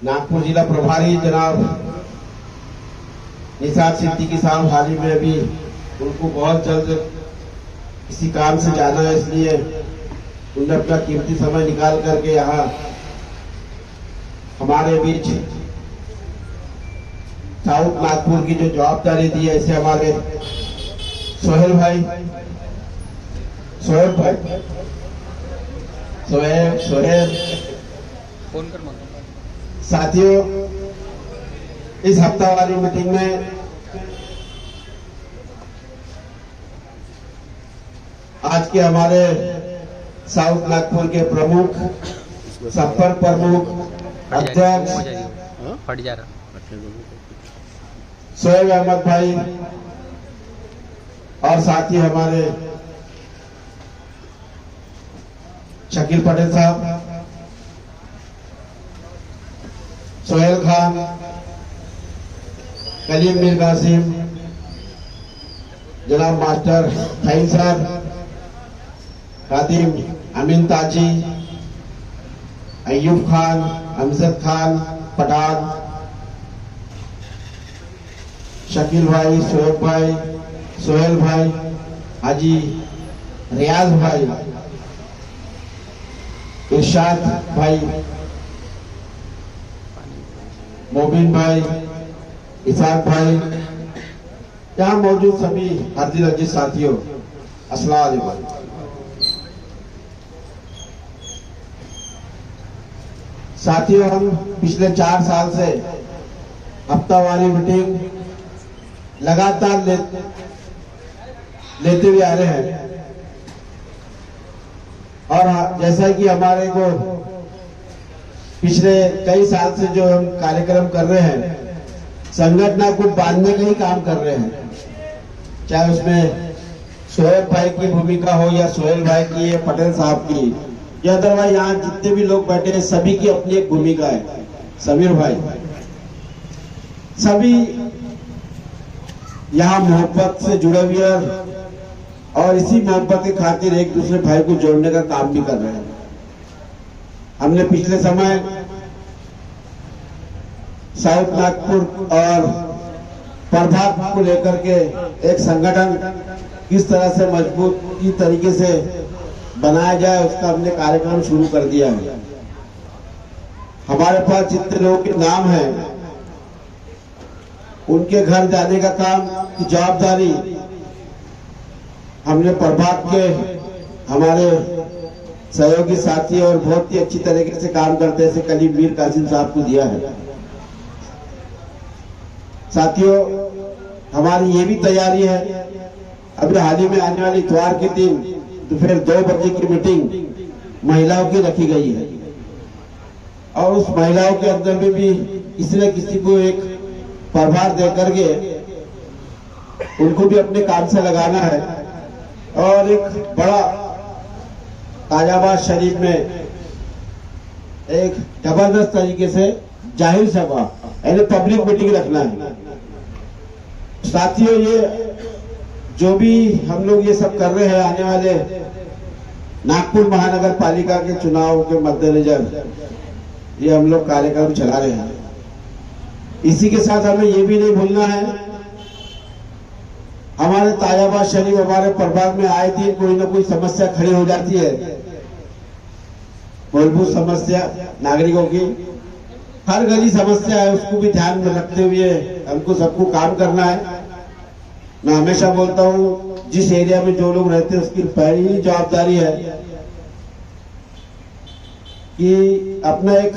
नागपुर जिला प्रभारी जनाब निसार सिद्दीकी साहब हाल ही में अभी उनको बहुत जल्द किसी काम से जाना है, इसलिए उन्होंने अपना कीमती समय निकाल करके यहाँ हमारे बीच साउथ नागपुर की जो जवाबदारी दी है, ऐसे हमारे सोहेल भाई सोहेल फोन कर साथियों, इस हफ्ता वाली मीटिंग में आज के हमारे साउथ नागपुर के प्रमुख, संपर्क प्रमुख, अध्यक्ष फट जा रहा सोहेल अहमद भाई और साथ ही हमारे शकील पटेल साहब, सोहेल खान, कलीम मीर कासिम, जनाब मास्टर फाइम सर, खादिम अमीन ताजी, अयूब खान, अमजद खान पठान, शकील भाई, शोएब भाई, सोहेल भाई, हाजी रियाज भाई, इरशाद भाई, मोबिन भाई, इसाक भाई, यहाँ मौजूद सभी हाजिर अजीज साथियों, अस्सलाम वालेकुम। साथियों, हम पिछले 4 साल से हफ्तावारी मीटिंग लगातार लेते हुए आ रहे हैं और जैसा कि हमारे को पिछले कई साल से जो हम कार्यक्रम कर रहे हैं, संगठन को बांधने का ही काम कर रहे हैं, चाहे उसमें सोहेल भाई की भूमिका हो या सोहेल भाई की या पटेल साहब की या अदरवाइज यहाँ जितने भी लोग बैठे हैं, सभी की अपनी एक भूमिका है। समीर भाई, सभी यहाँ मोहब्बत से जुड़े हुए और इसी मोहब्बत के खातिर एक दूसरे भाई को जोड़ने का काम भी कर रहे हैं। हमने पिछले समय साउथ नागपुर और प्रभाग को लेकर के एक संगठन किस तरह से मजबूत की तरीके से बनाया जाए, उसका हमने कार्यक्रम शुरू कर दिया है। हमारे पास जितने लोगों के नाम हैं, उनके घर जाने का काम की जवाबदारी हमने प्रभाग के हमारे सहयोगी साथी और बहुत ही अच्छी तरीके से काम करते हैं कलीम मीर कासिम साहब को दिया है। साथियों, हमारी ये भी तैयारी है, अभी हाल ही में आने वाली इतवार के दिन दोपहर 2 बजे की मीटिंग महिलाओं की रखी गई है और उस महिलाओं के अंदर में भी किसी न किसी को एक प्रभार देकर के उनको भी अपने काम से लगाना है और एक बड़ा ताजाबाद शरीफ में एक जबरदस्त तरीके से जाहिर सभा यानी पब्लिक मीटिंग रखना है। साथियों, ये जो भी हम लोग ये सब कर रहे हैं, आने वाले नागपुर महानगर पालिका के चुनाव के मद्देनजर ये हम लोग कार्यक्रम चला रहे हैं। इसी के साथ हमें ये भी नहीं भूलना है, हमारे ताजाबाद शरीफ हमारे प्रभाग में आए दिन कोई ना कोई समस्या खड़ी हो जाती है, मूलभूत समस्या नागरिकों की, हर गली समस्या है, उसको भी ध्यान में रखते हुए हमको सबको काम करना है। मैं हमेशा बोलता हूँ, जिस एरिया में जो लोग रहते हैं उसकी पहली जवाबदारी है कि अपना एक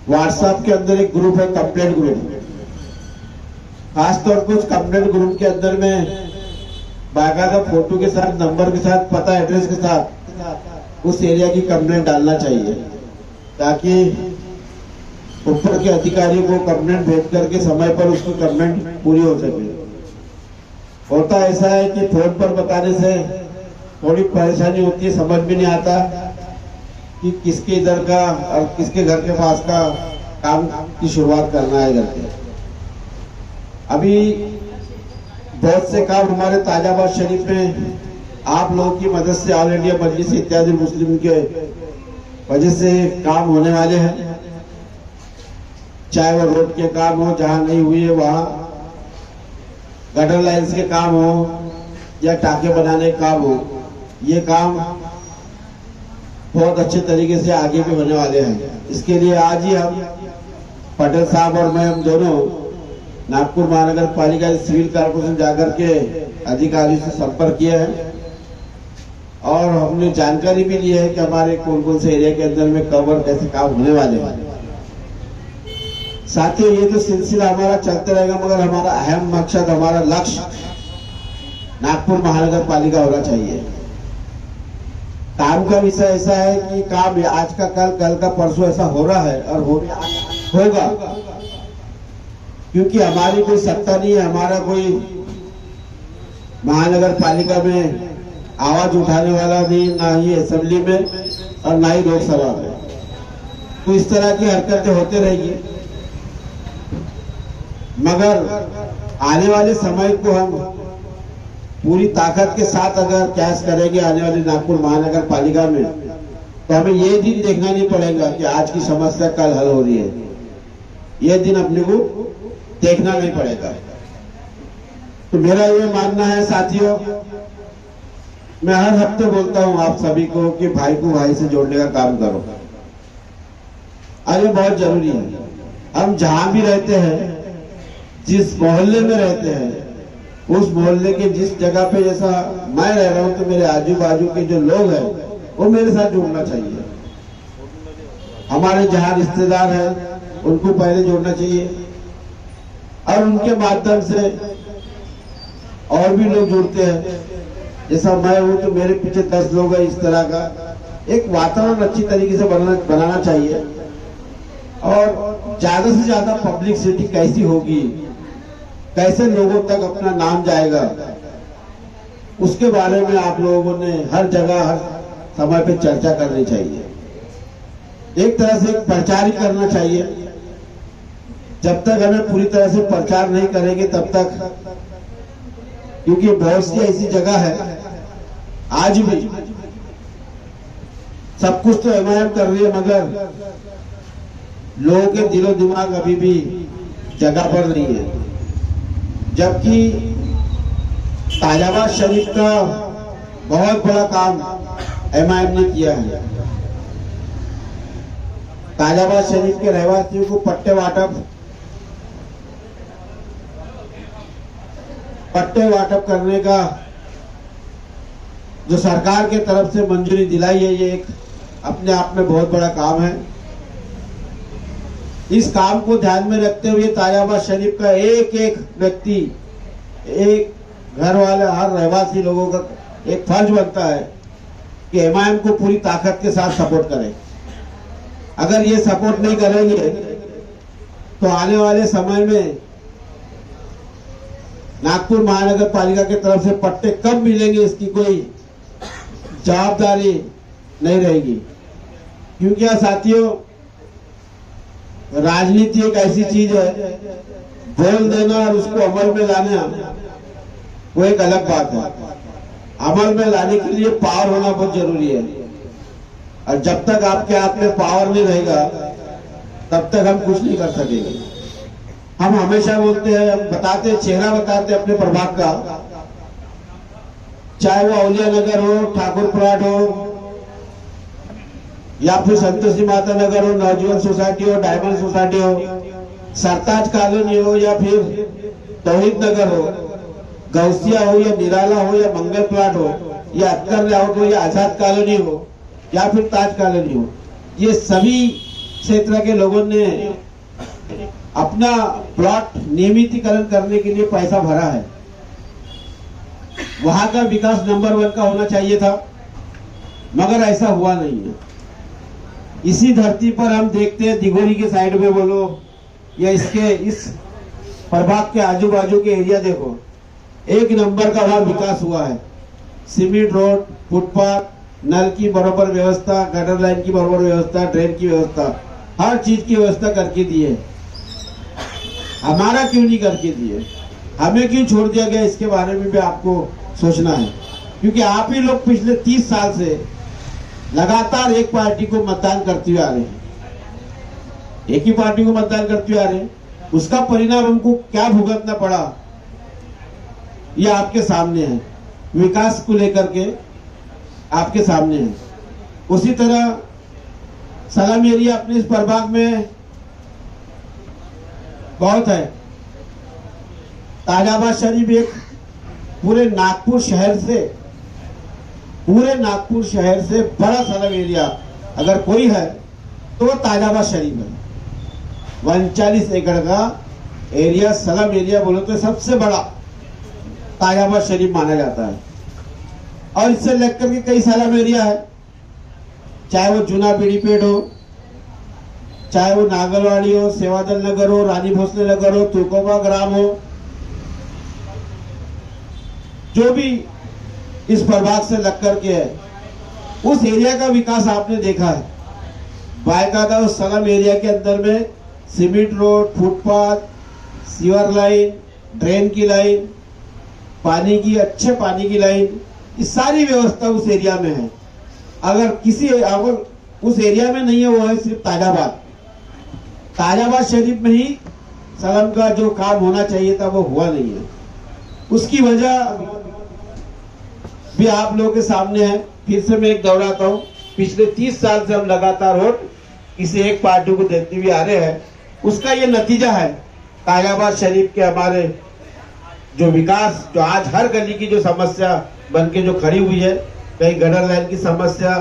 व्हाट्सएप के अंदर एक ग्रुप है, कंप्लेंट ग्रुप, खासतौर पर उस कंप्लेंट ग्रुप के अंदर में बाकायदा फोटो के साथ, नंबर के साथ, पता एड्रेस के साथ उस एरिया की कंप्लेंट डालना चाहिए, ताकि ऊपर के अधिकारी को कंप्लेंट भेज करके समय पर उसकी कंप्लेंट पूरी हो सके। होता ऐसा है कि फोन पर बताने से थोड़ी परेशानी होती है, समझ भी नहीं आता कि किसके इधर का और किसके घर के पास का काम की शुरुआत करना है करके। अभी बहुत से काम हमारे ताजाबाद शरीफ में आप लोगों की मदद से ऑल इंडिया मजलिस इत्यादि मुस्लिम के वजह से काम होने वाले हैं, चाहे वो रोड के काम हो, जहां नहीं हुई है वहां गटर लाइन्स के काम हो या टाके बनाने का काम हो, ये काम बहुत अच्छे तरीके से आगे भी होने वाले हैं। इसके लिए आज ही हम पटेल साहब और मैं, हम दोनों नागपुर महानगर पालिका सिविल कॉर्पोरेशन जाकर के अधिकारियों से संपर्क किया है और हमने जानकारी भी ली है कि हमारे कौन कौन से एरिया के अंदर में कब और कैसे काम होने वाले हैं। साथियों, ये तो सिलसिला हमारा चलते रहेगा, मगर हमारा अहम मकसद, हमारा लक्ष्य नागपुर महानगर पालिका होना चाहिए। काम का विषय ऐसा है कि काम आज का कल, कल का परसों ऐसा हो रहा है और होगा, क्योंकि हमारी कोई सत्ता नहीं है, हमारा कोई महानगर पालिका में आवाज उठाने वाला नहीं, ना ही असेंबली में और ना ही लोकसभा में। तो इस तरह की हरकतें होते रहेगी, मगर आने वाले समय को हम पूरी ताकत के साथ अगर कैश करेंगे आने वाली नागपुर महानगर पालिका में, तो हमें ये दिन देखना नहीं पड़ेगा कि आज की समस्या कल हल हो रही है। ये दिन अपने को देखना नहीं पड़ेगा। तो मेरा ये मानना है साथियों, मैं हर हफ्ते बोलता हूं आप सभी को कि भाई को भाई से जोड़ने का काम करो, और ये बहुत जरूरी है। हम जहां भी रहते हैं, जिस मोहल्ले में रहते हैं, उस मोहल्ले के जिस जगह पे, जैसा मैं रह रहा हूं, तो मेरे आजू बाजू के जो लोग हैं वो मेरे साथ जुड़ना चाहिए। हमारे जहां रिश्तेदार हैं उनको पहले जोड़ना चाहिए और उनके माध्यम से और भी लोग जुड़ते हैं। जैसा मैं हूं तो मेरे पीछे 10 लोग हैं। इस तरह का एक वातावरण अच्छी तरीके से बनाना चाहिए और ज्यादा से ज्यादा पब्लिसिटी कैसी होगी, कैसे लोगों तक अपना नाम जाएगा, उसके बारे में आप लोगों ने हर जगह हर समय पे चर्चा करनी चाहिए। एक तरह से प्रचार ही करना चाहिए। जब तक हमें पूरी तरह से प्रचार नहीं करेंगे तब तक, क्योंकि बहुत सी ऐसी जगह है आज भी सब कुछ तो एमआईएम कर रही है, मगर लोगों के दिलो दिमाग अभी भी जगह पर नहीं है। जबकि ताजाबाद शरीफ का बहुत बड़ा काम एमआईएम ने किया है। ताजाबाद शरीफ के रहवासियों को पट्टे वाटप करने का जो सरकार के तरफ से मंजूरी दिलाई है, ये एक अपने आप में बहुत बड़ा काम है। इस काम को ध्यान में रखते हुए ताजाबाद शरीफ का एक एक व्यक्ति, एक घर वाले, हर रहवासी लोगों का एक फर्ज बनता है कि एमआईएम को पूरी ताकत के साथ सपोर्ट करें। अगर ये सपोर्ट नहीं करेंगे तो आने वाले समय में नागपुर महानगर पालिका की तरफ से पट्टे कब मिलेंगे, इसकी कोई जवाबदारी नहीं रहेगी। क्योंकि साथियों, राजनीति एक ऐसी चीज है, बोल देना और उसको अमल में लाना वो एक अलग बात है। अमल में लाने के लिए पावर होना बहुत जरूरी है, और जब तक आपके हाथ में पावर नहीं रहेगा तब तक हम कुछ नहीं कर सकेंगे। हम हमेशा बोलते हैं, हम बताते, चेहरा बताते अपने प्रभाग का, चाहे वो औलिया नगर हो, ठाकुर प्लाट हो, या फिर संतोषी माता नगर हो, नवजीवन सोसाइटी हो, डायमंड सोसाइटी हो, सरताज कॉलोनी हो, या फिर तौहीद नगर हो, गौसिया हो, या निराला हो, या मंगल प्लाट हो, या अक्कर लेआउट हो, या आजाद कॉलोनी हो, या फिर ताज कॉलोनी हो, ये सभी क्षेत्र के लोगों ने अपना प्लॉट नियमितीकरण करने के लिए पैसा भरा है। वहां का विकास नंबर 1 का होना चाहिए था, मगर ऐसा हुआ नहीं है। इसी धरती पर हम देखते हैं, दिघोरी के साइड में बोलो या इसके इस प्रभाग के आजू बाजू के एरिया देखो, 1 नंबर का वहां विकास हुआ है। सीमेंट रोड, फुटपाथ, नल की बराबर व्यवस्था, गटर लाइन की बराबर व्यवस्था, ड्रेन की व्यवस्था, हर चीज की व्यवस्था करके दिए। हमारा क्यों नहीं करके दिए, हमें क्यों छोड़ दिया गया, इसके बारे में भी आपको सोचना है। क्योंकि आप ही लोग पिछले 30 साल से लगातार एक पार्टी को मतदान करते हुए आ रहे हैं, एक ही पार्टी को मतदान करते हुए आ रहे हैं। उसका परिणाम हमको क्या भुगतना पड़ा, ये आपके सामने है। विकास को लेकर के आपके सामने है। उसी तरह सलाम एरिया अपने इस प्रभाग में बहुत है। ताजाबाद शरीफ एक पूरे नागपुर शहर से बड़ा सलाम एरिया अगर कोई है तो वो ताजाबाद शरीफ है। 39 एकड़ का एरिया सलाम एरिया बोलो तो सबसे बड़ा ताजाबाद शरीफ माना जाता है। और इससे लेकर के कई सलाम एरिया है, चाहे वो जूना बीड़ीपेट हो, चाहे वो नागलवाड़ी हो, सेवादल नगर हो, रानी भोसले नगर हो, तुकोबा ग्राम हो, जो भी इस प्रभाग से लग करके है, उस एरिया का विकास आपने देखा है। बाकायदा उस सलाम एरिया के अंदर में cement road, footpath, sewer line, drain की लाइन, पानी की अच्छे पानी की लाइन, ये सारी व्यवस्था उस एरिया में है। अगर उस एरिया में नहीं है, वो है सिर्फ ताजाबाद शरीफ में ही सलाम का जो काम होना चाहिए था वो हुआ नहीं है। उसकी वजह भी आप लोगों के सामने है। फिर से मैं एक दोहराता हूँ, पिछले 30 साल से हम लगातार वोट किसी एक पार्टी को देते हुए आ रहे हैं। उसका ये नतीजा है ताजाबाद शरीफ के हमारे जो विकास, जो आज हर गली की जो समस्या बन के जो खड़ी हुई है, कहीं गटर लाइन की समस्या,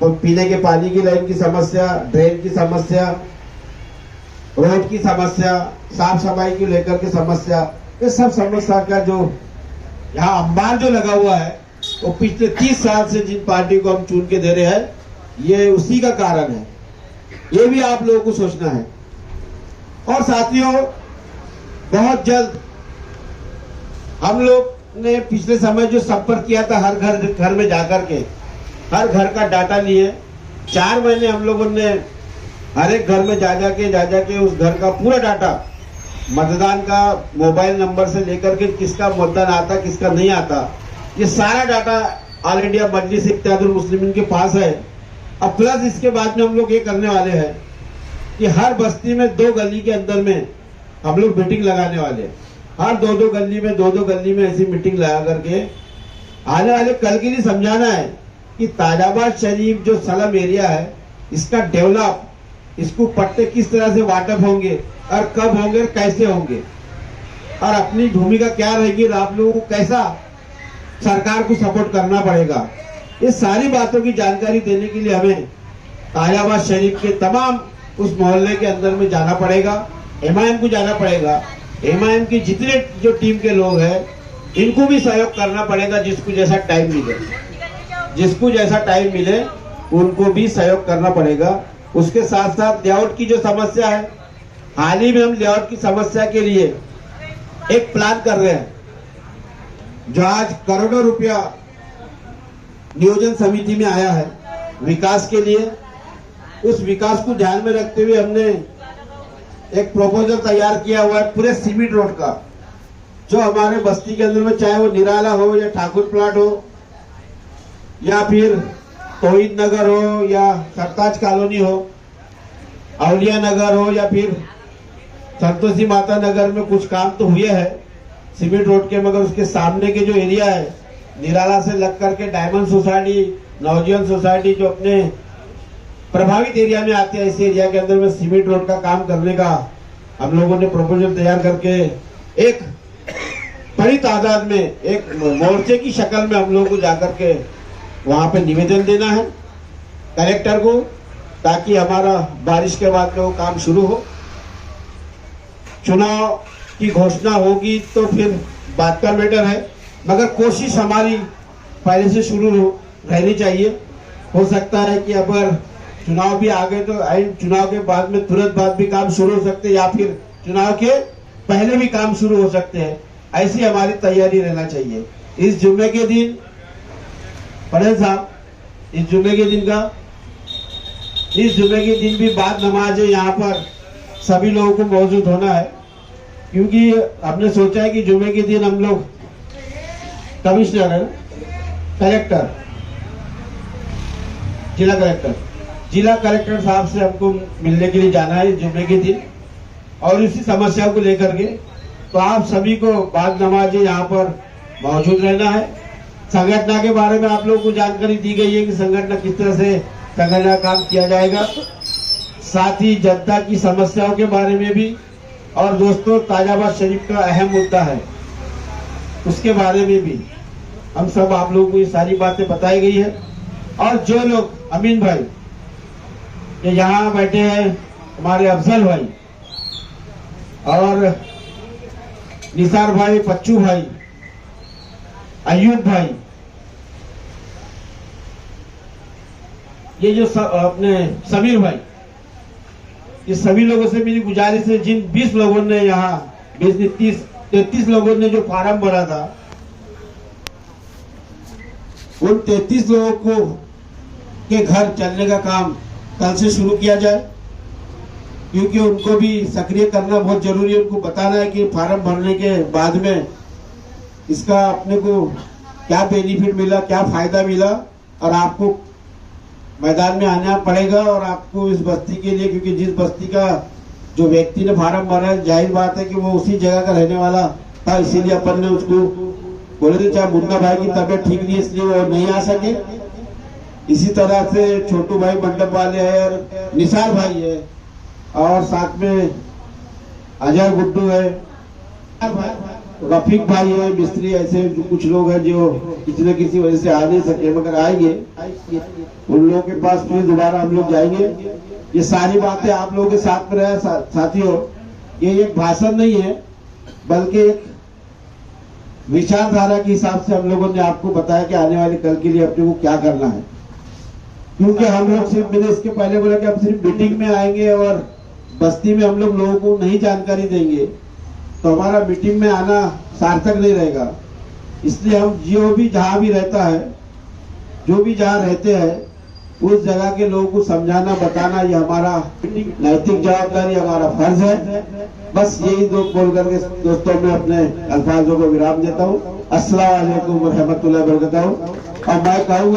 पीने के पानी की लाइन की समस्या, ड्रेन की समस्या, रोड की समस्या, साफ सफाई को लेकर के समस्या, ये सब समस्या का जो यहाँ अंबार जो लगा हुआ है, वो पिछले 30 साल से जिन पार्टी को हम चुन के दे रहे हैं, ये उसी का कारण है। ये भी आप लोगों को सोचना है। और साथियों, बहुत जल्द हम लोग ने पिछले समय जो संपर्क किया था हर घर में जाकर के, हर घर का डाटा लिए 4 महीने हम लोगों ने हर एक घर में जा जाके उस घर का पूरा डाटा, मतदान का मोबाइल नंबर से लेकर के किसका मतदान आता, किसका नहीं आता, ये सारा डाटा ऑल इंडिया मजलिस इत्तेहादुल मुस्लिमीन के पास है। अब प्लस इसके बाद में हम लोग ये करने वाले हैं कि हर बस्ती में 2 गली के अंदर में हम लोग मीटिंग लगाने वाले हैं। हर 2-2 गली में ऐसी मीटिंग लगा करके आने वाले कल के लिए समझाना है कि ताजाबाद शरीफ जो सलाम एरिया है, इसका डेवलप, इसको पट्टे किस तरह से वाटअप होंगे और कब होंगे और कैसे होंगे, और अपनी भूमिका क्या रहेगी, और आप लोगों को कैसा सरकार को सपोर्ट करना पड़ेगा। ये सारी बातों की जानकारी देने के लिए हमें ताजाबाद शरीफ के तमाम उस मोहल्ले के अंदर में जाना पड़ेगा, एमआईएम को जाना पड़ेगा। एमआईएम की जितने जो टीम के लोग हैं, इनको भी सहयोग करना पड़ेगा। जिसको जैसा टाइम मिले उनको भी सहयोग करना पड़ेगा। उसके साथ साथ लेआउट की जो समस्या है, हाल ही में हम लेआउट की समस्या के लिए एक प्लान कर रहे हैं, जो आज करोड़ों रुपया नियोजन समिति में आया है विकास के लिए। उस विकास को ध्यान में रखते हुए हमने एक प्रपोजल तैयार किया हुआ है पूरे सीमेंट रोड का, जो हमारे बस्ती के अंदर में, चाहे वो निराला हो या ठाकुर प्लाट हो या फिर तोहिद नगर हो या सरताज कॉलोनी हो, अवलिया नगर हो या फिर संतोषी माता नगर में कुछ काम तो हुए हैं सीमेंट रोड के, मगर उसके सामने के जो एरिया है निराला से लग करके डायमंड सोसाइटी, नवजीवन सोसाइटी, जो अपने प्रभावित एरिया में आते हैं, इस एरिया के अंदर में सीमेंट रोड का काम करने का हम लोगों ने प्रपोजल तैयार करके एक बड़ी तादाद में एक मोर्चे की शक्ल में हम लोगों को जाकर के वहां पे निवेदन देना है कलेक्टर को, ताकि हमारा बारिश के बाद में वो काम शुरू हो। चुनाव की घोषणा होगी तो फिर बात का मैटर है, मगर कोशिश हमारी पहले से शुरू रहनी चाहिए। हो सकता है कि अगर चुनाव भी आ गए तो चुनाव के बाद में तुरंत बाद भी काम शुरू हो सकते हैं, या फिर चुनाव के पहले भी काम शुरू हो सकते हैं। ऐसी हमारी तैयारी रहना चाहिए। इस जुम्मे के दिन पटेल साहब, इस जुम्मे के दिन भी बाद नमाज है, यहाँ पर सभी लोगों को मौजूद होना है, क्योंकि हमने सोचा है कि जुम्मे के दिन हम लोग कमिश्नर है, कलेक्टर, जिला कलेक्टर साहब से हमको मिलने के लिए जाना है जुम्मे के दिन, और इसी समस्या को लेकर के। तो आप सभी को बाद नमाज़ी यहाँ पर मौजूद रहना है। संगठन के बारे में आप लोगों को जानकारी दी गई है कि संगठन किस तरह से संगठन का काम किया जाएगा, साथ ही जनता की समस्याओं के बारे में भी, और दोस्तों ताजाबाद शरीफ का अहम मुद्दा है उसके बारे में भी हम सब आप लोगों को ये सारी बातें बताई गई है। और जो लोग अमीन भाई ये यहाँ बैठे हैं, हमारे अफजल भाई और निसार भाई, पच्चू भाई, अयूब भाई, ये जो अपने समीर भाई, ये सभी लोगों से मेरी गुजारिश है, जिन 20 लोगों ने यहाँ 33 लोगों ने जो फार्म भरा था, उन 33 लोगों को के घर चलने का काम कल से शुरू किया जाए, क्योंकि उनको भी सक्रिय करना बहुत जरूरी है। उनको बताना है कि फार्म भरने के बाद में इसका अपने को क्या बेनिफिट मिला, क्या फायदा मिला, और आपको मैदान में आना पड़ेगा। और आपको इस बस्ती के लिए, क्योंकि जिस बस्ती का जो व्यक्ति ने फार्म भरा है, जाहिर बात है कि वो उसी जगह का रहने वाला था, इसीलिए अपन ने उसको बोले थे। चाहे मुन्ना भाई की तबीयत ठीक नहीं है इसलिए वो नहीं आ सके, इसी तरह से छोटू भाई मंडप वाले है, और निसार भाई है, और साथ में अजय गुड्डू है, रफीक भाई है, मिस्त्री, ऐसे कुछ लोग हैं जो किसी न किसी वजह से आ नहीं सके, मगर आएंगे। उन लोगों के पास फिर दोबारा हम लोग जाएंगे। ये सारी बातें आप लोगों के साथ में रहे साथियों। ये एक भाषण नहीं है, बल्कि एक विचारधारा के हिसाब से हम लोगों ने आपको बताया कि आने वाले कल के लिए अपने को क्या करना है। क्योंकि हम लोग सिर्फ, मैंने इसके पहले बोला कि हम सिर्फ मीटिंग में आएंगे और बस्ती में हम लोग लोगों को नहीं जानकारी देंगे तो हमारा मीटिंग में आना सार्थक नहीं रहेगा। इसलिए हम जो भी जहाँ भी रहता है, जो भी जहाँ रहते हैं, उस जगह के लोगों को समझाना, बताना, ये हमारा नैतिक जवाबदारी, हमारा फर्ज है। बस यही दो बोल करके दोस्तों मैं अपने अल्फाजों को विराम देता हूँ। अस्सलाम वालेकुम व रहमतुल्लाहि व बरकातहू। और मैं कहूँगा